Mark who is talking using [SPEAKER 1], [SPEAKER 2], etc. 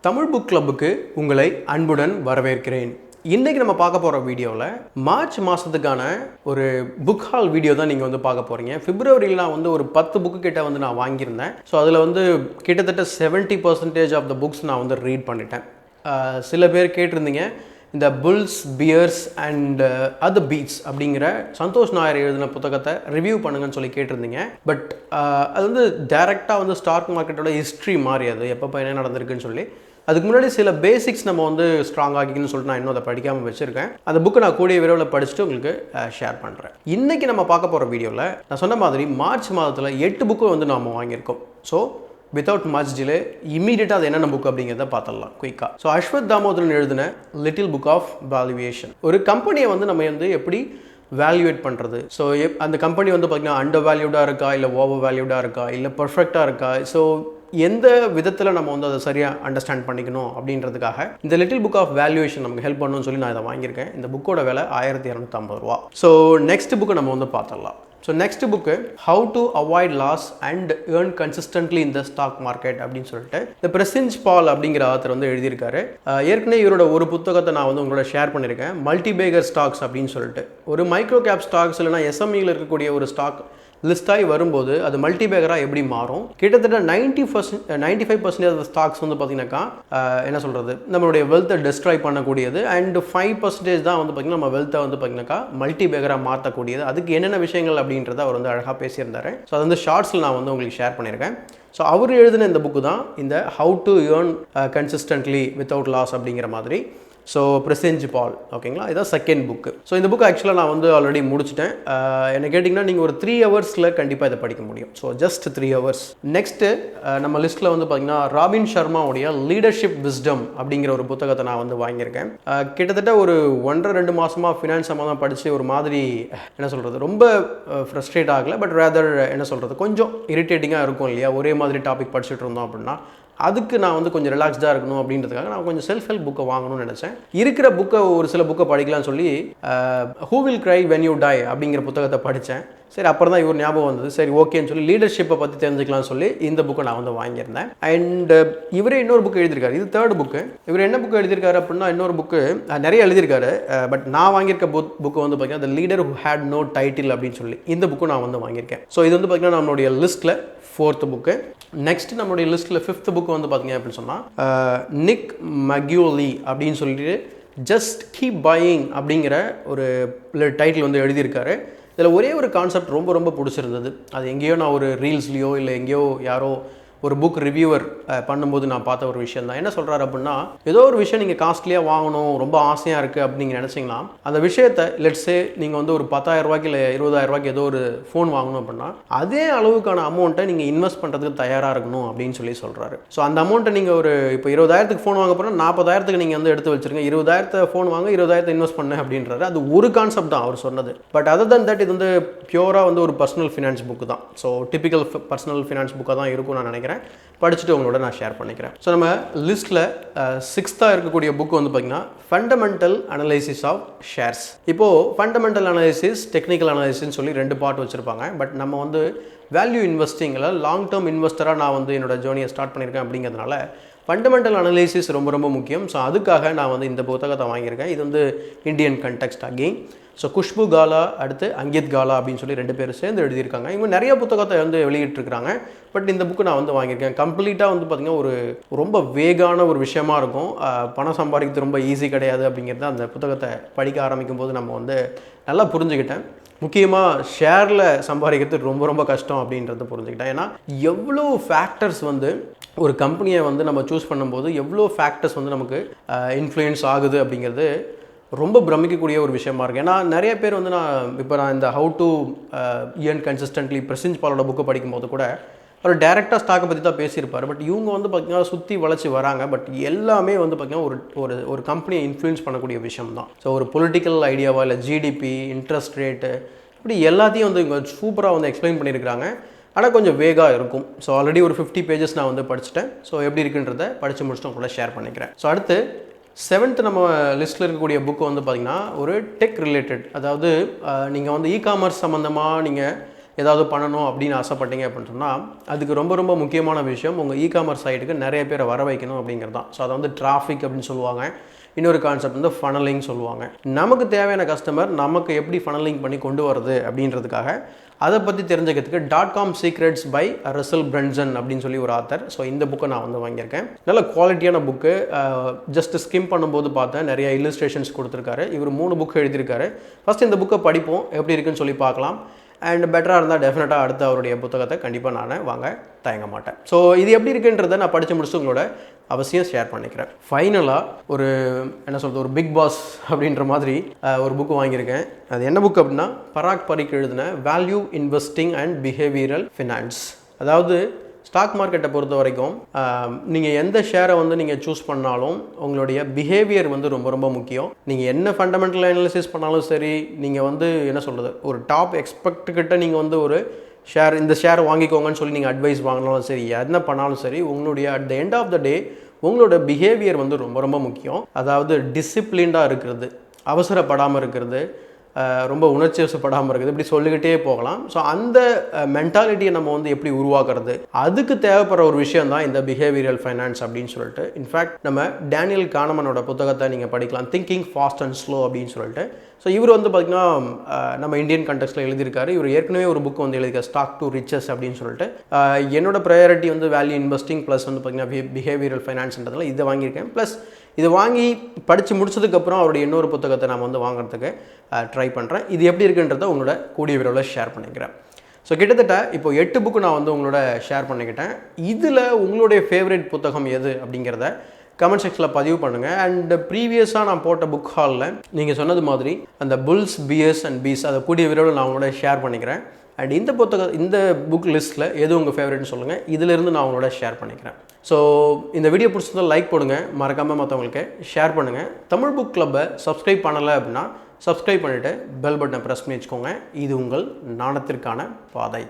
[SPEAKER 1] Tamil book கிளப்புக்கு உங்களை அன்புடன் வரவேற்கிறேன். இன்றைக்கி நம்ம பார்க்க போகிற வீடியோவில் மார்ச் மாதத்துக்கான ஒரு புக் ஹால் வீடியோ தான் நீங்கள் வந்து பார்க்க போகிறீங்க. பிப்ரவரியில் நான் வந்து ஒரு 10 புக்கு கிட்ட வந்து நான் வாங்கியிருந்தேன். ஸோ அதில் வந்து கிட்டத்தட்ட 70% ஆஃப் த புக்ஸ் நான் வந்து ரீட் பண்ணிட்டேன். சில பேர் கேட்டிருந்தீங்க இந்த bulls bears and other beasts அப்படிங்கிற சந்தோஷ் நாயர் எழுதின புத்தகத்தை ரிவ்யூ பண்ணுங்கன்னு சொல்லி கேட்டிருந்தீங்க. பட் அது வந்து டைரெக்டாக வந்து ஸ்டாக் மார்க்கெட்டோட ஹிஸ்ட்ரி மாறி அது எப்போ என்ன நடந்திருக்குன்னு சொல்லி அதுக்கு முன்னாடி சில பேசிக்ஸ் நம்ம வந்து ஸ்ட்ராங் ஆகிக்கணும்னு சொல்லிட்டு நான் இன்னும் அதை படிக்காமல் வச்சுருக்கேன். அந்த புக்கை நான் கூடிய விரைவில் படிச்சுட்டு உங்களுக்கு ஷேர் பண்ணுறேன். இன்றைக்கி நம்ம பார்க்க போகிற வீடியோவில் நான் சொன்ன மாதிரி மார்ச் மாதத்தில் 8 புக்கு வந்து நாம் வாங்கியிருக்கோம். ஸோ வித்தவுட் மச் டிலே இமீடியட்டாக அது என்னென்ன புக் அப்படிங்கிறத பார்த்துடலாம் குயிக்காக. ஸோ அஸ்வத் தாமோதரன் எழுதின லிட்டில் புக் ஆஃப் வேல்யூவேஷன். ஒரு கம்பெனியை வந்து நம்ம வந்து எப்படி வேல்யூவேட் பண்ணுறது, ஸோ அந்த கம்பெனி வந்து பார்த்திங்கன்னா அண்டர் வேல்யூடாக இருக்கா, இல்லை ஓவர் வேல்யூடாக இருக்கா, இல்லை பர்ஃபெக்டாக இருக்கா, ஸோ எந்த விதத்தில் நம்ம வந்து அதை சரியாக அண்டர்ஸ்டாண்ட் பண்ணிக்கணும் அப்படின்றதுக்காக இந்த லிட்டில் புக் ஆஃப் வேல்யூவேஷன் நமக்கு ஹெல்ப் பண்ணணும்னு சொல்லி நான் இதை வாங்கியிருக்கேன். இந்த புக்கோட விலை 1250 ரூபா. ஸோ நெக்ஸ்ட் புக்கை நம்ம வந்து பார்த்துடலாம். So next book how to avoid loss and earn consistently இந்த ஸ்டாக் மார்க்கெட் அப்படின்னு சொல்லிட்டு இந்த பிரசிஞ்ச் பால் அப்படிங்கிற ஆத்தர் வந்து எழுதியிருக்காரு. ஏற்கனவே இவரோட ஒரு புத்தகத்தை நான் வந்து உங்களோட ஷேர் பண்ணியிருக்கேன், மல்டிபேகர் ஸ்டாக்ஸ் அப்படின்னு சொல்லிட்டு. ஒரு மைக்ரோ கேப் ஸ்டாக்ஸ் இல்லைனா எஸ்எம்இயில் இருக்கக்கூடிய ஒரு ஸ்டாக் லிஸ்ட் ஆகி வரும்போது அது மல்டிபேகராக எப்படி மாறும். கிட்டத்தட்ட 95% ஆஃப் ஸ்டாக்ஸ் வந்து பார்த்தீங்கன்னாக்கா என்ன சொல்கிறது, நம்மளுடைய வெல்த்தை டெஸ்ட்ராய் பண்ணக்கூடியது. அண்ட் 5% தான் வந்து பார்த்திங்கன்னா நம்ம வெல்த்தை வந்து பார்த்திங்கனாக்கா மல்டிபேகராக மாற்றக்கூடியது. அதுக்கு என்னென்ன விஷயங்கள் அப்படின்றத அவர் வந்து அழகாக பேசியிருந்தார். ஸோ அது வந்து ஷார்ட்ஸில் நான் வந்து உங்களுக்கு ஷேர் பண்ணியிருக்கேன். ஸோ அவர் எழுதின இந்த புக்கு தான் இந்த how to earn consistently without loss அப்படிங்கிற மாதிரி. ஸோ பிரசிஞ்ச் பால், ஓகேங்களா, இதான் செகண்ட் புக்கு. ஸோ இந்த புக்கு ஆக்சுவலாக நான் வந்து ஆல்ரெடி முடிச்சிட்டேன். என்ன கேட்டிங்கன்னா நீங்கள் ஒரு 3 ஹவர்ஸில் கண்டிப்பாக இதை படிக்க முடியும். So just 3 hours. நெக்ஸ்ட்டு நம்ம லிஸ்ட்டில் வந்து பார்த்திங்கன்னா ராபின் சர்மாவுடைய லீடர்ஷிப் விஸ்டம் அப்படிங்கிற ஒரு புத்தகத்தை நான் வந்து வாங்கியிருக்கேன். கிட்டத்தட்ட ஒரு 1.5-2 மாதமாக ஃபினான்ஸ் சம்மந்தமாக படித்து ஒரு மாதிரி என்ன சொல்கிறது, ரொம்ப ஃப்ரஸ்ட்ரேட் ஆகலை, பட் ரேதர் என்ன சொல்கிறது கொஞ்சம் இரிட்டேட்டிங்காக இருக்கும் இல்லையா, ஒரே மாதிரி டாபிக் படிச்சுட்டு இருந்தோம் அப்படின்னா. அதுக்கு நான் வந்து கொஞ்சம் ரிலாக்ஸ்டாக இருக்கணும் அப்படின்றதுக்காக நான் கொஞ்சம் செல்ஃப் ஹெல்ப் புக்கை வாங்கணும்னு நினச்சேன். இருக்கிற புக்கை ஒரு சில புக்கை படிக்கலாம்னு சொல்லி who will cry when you tie அப்படிங்கிற புத்தகத்தை படித்தேன். சரி, அப்புறம் தான் இவர் ஞாபகம் வந்தது, சரி ஓகேன்னு சொல்லி லீடர்ஷிப்பை பற்றி தெரிஞ்சுக்கலாம்னு சொல்லி இந்த புக்கை நான் வந்து வாங்கியிருந்தேன். அண்ட் இவரே இன்னொரு புக்கு எழுதியிருக்காரு, இது 3rd புக்கு. இவர் என்ன புக்கு எழுதியிருக்காரு அப்படின்னா, இன்னொரு புக்கு நிறைய எழுதியிருக்காரு, பட் நான் வாங்கியிருக்க புக்கு வந்து பார்த்தீங்கன்னா the leader who had no title அப்படின்னு சொல்லி இந்த புக்கு நான் வந்து வாங்கியிருக்கேன். ஸோ இது வந்து பார்த்தீங்கன்னா நம்மளுடைய லிஸ்ட்டில் 4th புக்கு. நெக்ஸ்ட் நம்மளுடைய லிஸ்ட்டில் 5th புக்கு வந்து பார்த்தீங்க அப்படின்னு சொன்னால் நிக் மக்யூலி அப்படின்னு சொல்லிட்டு ஜஸ்ட் கீப் பையிங் அப்படிங்கிற ஒரு டைட்டில் வந்து எழுதியிருக்காரு. இதில் ஒரே ஒரு கான்செப்ட் ரொம்ப ரொம்ப பிடிச்சிருந்தது. அது எங்கேயோ நான் ஒரு ரீல்ஸ்லையோ இல்லை எங்கேயோ யாரோ ஒரு புக் ரிவ்யூவர் பண்ணும்போது நான் பார்த்த ஒரு விஷயம் தான். என்ன சொல்கிறாரு அப்படின்னா, ஏதோ ஒரு விஷயம் நீங்கள் காஸ்ட்லியாக வாங்கணும், ரொம்ப ஆசையாக இருக்குது அப்படின்னு நினச்சிங்கன்னா அந்த விஷயத்தை லெட்ஸே நீங்கள் வந்து ஒரு 10,000 ரூபாய்க்கு இல்லை 20,000 ரூபாய்க்கு ஏதோ ஒரு ஃபோன் வாங்கணும் அப்படின்னா அதே அளவுக்கான அமௌண்ட்டை நீங்கள் இன்வெஸ்ட் பண்ணுறதுக்கு தயாராக இருக்கணும் அப்படின்னு சொல்லி சொல்கிறாரு. ஸோ அந்த அமௌண்ட்டை நீங்கள் ஒரு இப்போ 20,000க்கு ஃபோன் வாங்க போனால் 40,000க்கு நீங்கள் வந்து எடுத்து வச்சுருங்க, 20,000 ஃபோன் வாங்க 20,000 இன்வெஸ்ட் பண்ண அப்படின்றாரு. அது ஒரு கான்செப்ட் தான் அவர் சொன்னது. பட் அதர் தன் தட் இது வந்து பியூராக வந்து ஒரு பர்சனல் ஃபினான்ஸ் புக்கு தான். ஸோ டிபிக்கல் பர்சனல் ஃபினான்ஸ் புக்காக தான் இருக்கும் நான் நினைக்கிறேன். படிச்சுட்டு உங்களோட நான் ஷேர் பண்ணிக்கிறேன். ஸோ நம்ம லிஸ்ட்டில் 6th இருக்கக்கூடிய புக் வந்து பார்த்திங்கன்னா ஃபண்டமெண்டல் அனலைசிஸ் ஆஃப் ஷேர்ஸ். இப்போது ஃபண்டமெண்டல் அனலைசிஸ், டெக்னிக்கல் அனலைசிஸ்ன்னு சொல்லி 2 பார்ட் வச்சுருப்பாங்க. பட் நம்ம வந்து வேல்யூ இன்வெஸ்டிங்கில் லாங் டேர்ம் இன்வெஸ்டராக நான் வந்து என்னோடய ஜேர்னியை ஸ்டார்ட் பண்ணியிருக்கேன். அப்படிங்கிறதுனால ஃபண்டமெண்டல் அனலைசிஸ் ரொம்ப ரொம்ப முக்கியம். ஸோ அதுக்காக நான் வந்து இந்த புத்தகத்தை வாங்கியிருக்கேன். இது வந்து Indian context again. So Khushbu Kala அடுத்து அங்கித் காலா அப்படின்னு சொல்லி 2 பேர் சேர்ந்து எழுதியிருக்காங்க. இவங்க நிறைய புத்தகத்தை வந்து வெளியிட்டிருக்கிறாங்க. பட் இந்த புக்கு நான் வந்து வாங்கியிருக்கேன். கம்ப்ளீட்டாக வந்து பார்த்திங்கன்னா ஒரு ரொம்ப வேகான ஒரு விஷயமா இருக்கும். பணம் சம்பாதிக்கிறது ரொம்ப ஈஸி கிடையாது அப்படிங்கிறத அந்த புத்தகத்தை படிக்க ஆரம்பிக்கும் போது நம்ம வந்து நல்லா புரிஞ்சுக்கிட்டேன். முக்கியமாக ஷேரில் சம்பாதிக்கிறது ரொம்ப ரொம்ப கஷ்டம் அப்படின்றத புரிஞ்சுக்கிட்டேன். ஏன்னா எவ்வளோ ஃபேக்டர்ஸ் வந்து ஒரு கம்பெனியை வந்து நம்ம சூஸ் பண்ணும்போது எவ்வளோ ஃபேக்டர்ஸ் வந்து நமக்கு இன்ஃப்ளூயன்ஸ் ஆகுது அப்படிங்கிறது ரொம்ப பிரமிக்கக்கூடிய ஒரு விஷயமா இருக்குது. ஏன்னா நிறைய பேர் வந்து நான் இந்த ஹவு டு ஏர்ன் கன்சிஸ்டன்ட்லி பிரசிஞ்ச் பாலோட புக்கை படிக்கும்போது கூட அவர் டேரெக்டாக ஸ்டாக்கை பற்றி தான் பேசியிருப்பார். பட் இவங்க வந்து பார்த்திங்கன்னா சுற்றி வளைச்சி வராங்க. பட் எல்லாமே வந்து பார்த்திங்கன்னா ஒரு கம்பெனியை இன்ஃப்ளூயன்ஸ் பண்ணக்கூடிய விஷயம் தான். ஸோ ஒரு பொலிட்டிக்கல் ஐடியாவா இல்லை ஜிடிபி, இன்ட்ரெஸ்ட் ரேட்டு, இப்படி எல்லாத்தையும் வந்து இவங்க சூப்பராக வந்து எக்ஸ்பிளைன் பண்ணியிருக்கிறாங்க. ஆனால் கொஞ்சம் வேகாக இருக்கும். ஸோ ஆல்ரெடி ஒரு 50 பேஜஸ் நான் வந்து படிச்சுட்டேன். ஸோ எப்படி இருக்குன்றதை படித்து முடிச்சுட்டு உங்களோட ஷேர் பண்ணிக்கிறேன். ஸோ அடுத்து 7th நம்ம லிஸ்ட்டில் இருக்கக்கூடிய புக்கு வந்து பார்த்திங்கன்னா ஒரு டெக் ரிலேட்டட், அதாவது நீங்கள் வந்து இ-காமர்ஸ் சம்மந்தமாக நீங்கள் ஏதாவது பண்ணணும் அப்படின்னு ஆசைப்பட்டீங்க அப்படின்னு சொன்னால் அதுக்கு ரொம்ப ரொம்ப முக்கியமான விஷயம் உங்கள் இ-காமர்ஸ் சைட்டுக்கு நிறைய பேரை வர வைக்கணும் அப்படிங்கிறது தான். ஸோ அதை வந்து டிராஃபிக் அப்படின்னு சொல்லுவாங்க. இன்னொரு கான்செப்ட் வந்து ஃபனலிங் சொல்லுவாங்க. நமக்கு தேவையான கஸ்டமர் நமக்கு எப்படி ஃபனலிங் பண்ணி கொண்டு வருது அப்படின்றதுக்காக அதை பற்றி தெரிஞ்சுக்கிறதுக்கு .com Secrets by Russell Brunson அப்படின்னு சொல்லி ஒரு ஆத்தர். ஸோ இந்த புக்கை நான் வந்து வாங்கியிருக்கேன். நல்ல குவாலிட்டியான புக்கு. ஜஸ்ட் ஸ்கிம் பண்ணும்போது பார்த்தேன் நிறைய இல்லுஸ்ட்ரேஷன்ஸ் கொடுத்துருக்காரு. இவர் 3 புக்கு எழுதியிருக்காரு. ஃபஸ்ட் இந்த புக்கை படிப்போம், எப்படி இருக்குன்னு சொல்லி பார்க்கலாம். அண்ட் பெட்டராக இருந்தால் டெஃபினட்டாக அடுத்த அவருடைய புத்தகத்தை கண்டிப்பாக நான் வாங்க தயங்க மாட்டேன். ஸோ இது எப்படி இருக்குன்றதை நான் படித்து முடிச்சு உங்களோட அவசியம் ஷேர் பண்ணிக்கிறேன். ஃபைனலாக ஒரு என்ன சொல்கிறது, ஒரு பிக் பாஸ் அப்படின்ற மாதிரி ஒரு புக்கு வாங்கியிருக்கேன். அது என்ன புக் அப்படின்னா பராக் பரிக் எழுதின value investing and behavioural finance. அதாவது ஸ்டாக் மார்க்கெட்டை பொறுத்த வரைக்கும் நீங்கள் எந்த ஷேரை வந்து நீங்கள் சூஸ் பண்ணாலும் உங்களுடைய பிஹேவியர் வந்து ரொம்ப ரொம்ப முக்கியம். நீங்கள் என்ன ஃபண்டமெண்டல் அனாலிசிஸ் பண்ணாலும் சரி, நீங்கள் வந்து என்ன சொல்கிறது, ஒரு டாப் எக்ஸ்பெக்ட்கிட்ட நீங்கள் வந்து ஒரு ஷேர் இந்த ஷேர் வாங்கிக்கோங்கன்னு சொல்லி நீங்கள் அட்வைஸ் வாங்கினாலும் சரி, என்ன பண்ணாலும் சரி, உங்களுடைய at the end of the day உங்களோட பிஹேவியர் வந்து ரொம்ப ரொம்ப முக்கியம். அதாவது டிசிப்ளின்டாக இருக்கிறது, அவசரப்படாமல் இருக்கிறது, ரொம்ப உணர்ச்சி வசப்படாமல் இருக்குது, இப்படி சொல்லிக்கிட்டே போகலாம். ஸோ அந்த மென்டாலிட்டியை நம்ம வந்து எப்படி உருவாக்குறது, அதுக்கு தேவைப்படுற ஒரு விஷயம் தான் இந்த பிஹேவியரல் ஃபைனான்ஸ் அப்படின்னு சொல்லிட்டு. இன்ஃபேக்ட் நம்ம டேனியல் கானமனோட புத்தகத்தை நீங்கள் படிக்கலாம், திங்கிங் ஃபாஸ்ட் அண்ட் ஸ்லோ அப்படின்னு சொல்லிட்டு. ஸோ இவர் வந்து பார்த்திங்கன்னா நம்ம இந்தியன் கண்டெக்ஸ்ட்டில் எழுதியிருக்காரு. இவர் ஏற்கனவே ஒரு புக் வந்து எழுதியிருக்காரு, ஸ்டாக் டு ரிச்சஸ் அப்படின்னு சொல்லிட்டு. என்னோட ப்ரையாரிட்டி வந்து வேல்யூ இன்வெஸ்டிங் ப்ளஸ் வந்து பார்த்திங்கன்னா பிஹேவியரல் ஃபைனான்ஸ்ன்றதுல இதை வாங்கியிருக்கேன். ப்ளஸ் இது வாங்கி படித்து முடிச்சதுக்கப்புறம் அவருடைய இன்னொரு புத்தகத்தை நான் வந்து வாங்குறதுக்கு ட்ரை பண்ணுறேன். இது எப்படி இருக்குன்றதை உங்களோட கூடிய விரைவில் ஷேர் பண்ணிக்கிறேன். ஸோ கிட்டத்தட்ட இப்போ 8 புக்கு நான் வந்து உங்களோட ஷேர் பண்ணிக்கிட்டேன். இதில் உங்களுடைய ஃபேவரட் புத்தகம் எது அப்படிங்கிறத கமெண்ட் செக்ஷனில் பதிவு பண்ணுங்கள். அண்ட் ப்ரீவியஸாக நான் போட்ட புக் ஹாலில் நீங்கள் சொன்னது மாதிரி அந்த புல்ஸ் பிஎஸ் அண்ட் பீஸ் அதை கூடிய விரைவில் நான் உங்களோட ஷேர் பண்ணிக்கிறேன். அண்ட் இந்த புக் லிஸ்ட்டில் எது உங்கள் ஃபேவரட்னு சொல்லுங்கள், இதிலிருந்து நான் உங்களோட ஷேர் பண்ணிக்கிறேன். ஸோ இந்த வீடியோ பிடிச்சிருந்தால் லைக் போடுங்க, மறக்காமல் மற்றவங்களுக்கு ஷேர் பண்ணுங்கள். தமிழ் புக் கிளப்பை சப்ஸ்கிரைப் பண்ணலை அப்படின்னா சப்ஸ்கிரைப் பண்ணிவிட்டு பெல் பட்டனை ப்ரெஸ் பண்ணி வச்சுக்கோங்க. இது உங்கள் ஞானத்திற்கான பாதை.